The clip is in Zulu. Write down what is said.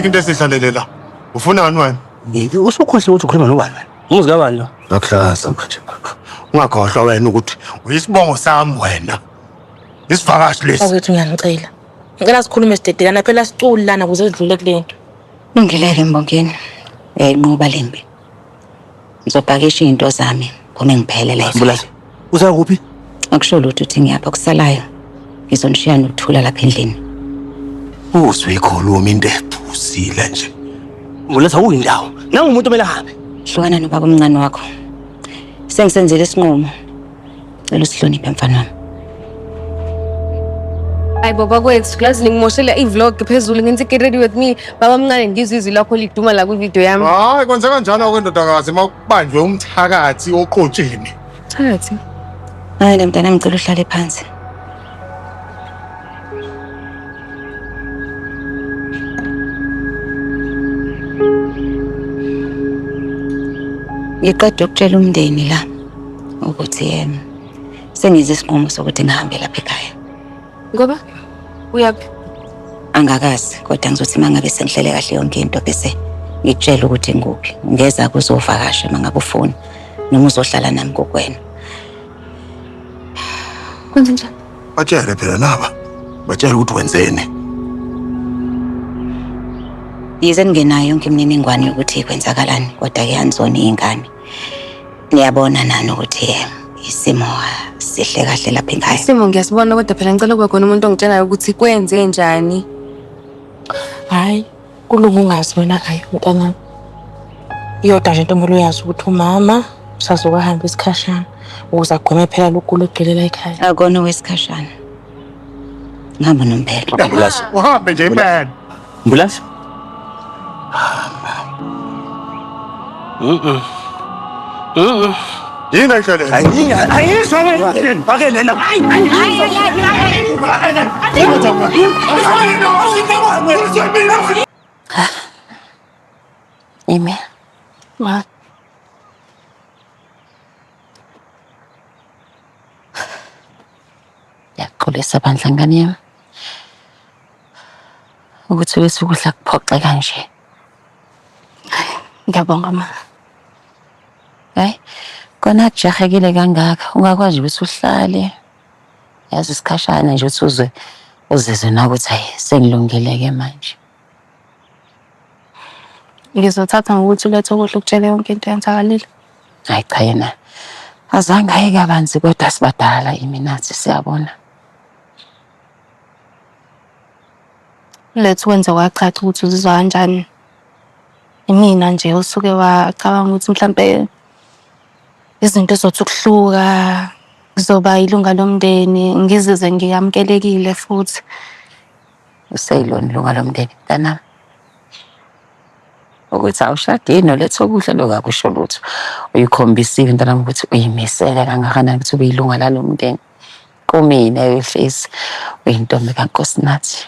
ayikho into esihlalele la. Ufuna ngani wena? Yini usukhohle ukuthi ukhuluma nobani wena? Umuzi kabani lo? Akuhlaza manje. Ungakhohlwa wena ukuthi uyisibongo sami wena. Isivakashi lesi. Awethu ngiyangicela. Ngicela sikhulume sidedelana phela siculi lana kuze sidlule kule nto. Ungileke Mbongeni. Uyayinquba lembi. Ngizobhakisha into zami kome ngiphele la. Mbulazi. Usala kuphi? Akusho lutho uthi ngiyapha kusalayo. Ngizonishiya nokuthula lapha endlini. Usuyikhuluma into ephusile nje. Mbulazi awuyindawo. Nangu umuntu omele ahambe. Hlukana nobaba omncane wakho. Sengisenzele isinqumo. Cela usihloniphe mfana wami. Hayi baba kwethu, yazi ngimoshela i-vlog phezulu ngenze get ready with me. Baba mncane ngizwe izwi lakho liduma la kwi-video yami. Hayi kwenze kanjalo kwendodakazi makubanjwe umthakathi oqotsheni. Thathi. Hayi le mntana ngicela uhlale phansi. Ngiqeda ukutshela umndeni la ukuthi sengize isinqumo sokuthi ngihambe lapha ekhaya. Ngoba uyaphi? Angakazi kodwa ngizothi mangabe sengihlele kahle yonke into bese ngitshela ukuthi ngikuphi. Ngeza kuzovakasha mangabe ufuna noma uzohlala nami kokwena. Kwenze njani? Batshele phela naba. Batshele ukuthi wenzeni. Yize ningenayo yonke imininingwane yokuthi kwenzakalani kodwa ke yanizona izingane. Niyabona nani ukuthi isimo sihle kahle lapha ekhaya. Isimo ngiyasibona kodwa phela ngicela kube khona umuntu ongitshelayo ukuthi kwenze njani. Hayi, kulunga ungazi wena hayi mntana. Iyodwa nje into omele uyazi ukuthi umama usazokahamba isikhashana ukuze agweme phela lokhu egqilela ekhaya. Akona wesikhashana. Ngihamba nomphelo. Mbulazi. Uhambe nje impela. Mbulazi. Yini ayihlalele? Ayisho wena. Bakele la. Ime. Ma, Yaxolisa bandla ngane yami. Ukuthi wethu kudla kuphoxe kanje. ngiyabonga ma. Hayi. Kona kujahekile kangaka ungakwazi ukuthi uhlale. Yazi isikhashana nje uthi uzizwe na ukuthi hayi sengilungeleke manje. Ngizothatha ngokuthi ulethe ukudla ukutshela yonke into eyenzakalile. Hayi cha yena. Azange ayikabanzi kodwa sibadala iminathi siyabona. Lethu wenze kwacaca ukuthi uzizwa kanjani. Imina nje usuke wacabanga ukuthi mhlambe izinto zothi ukuhluka kuzoba ilunga lomndeni ngizizwe ngiyamukelekile futhi. Useyilona ilunga lomndeni mntanami. Ukuthi awushadile noletho ukudla lokakusho lutho. Uyikhombisile mntanami ukuthi uyimisele kangakanani ukuthi ube ilunga lalomndeni. Kumina ehlisi uyintombi kaNkosinathi.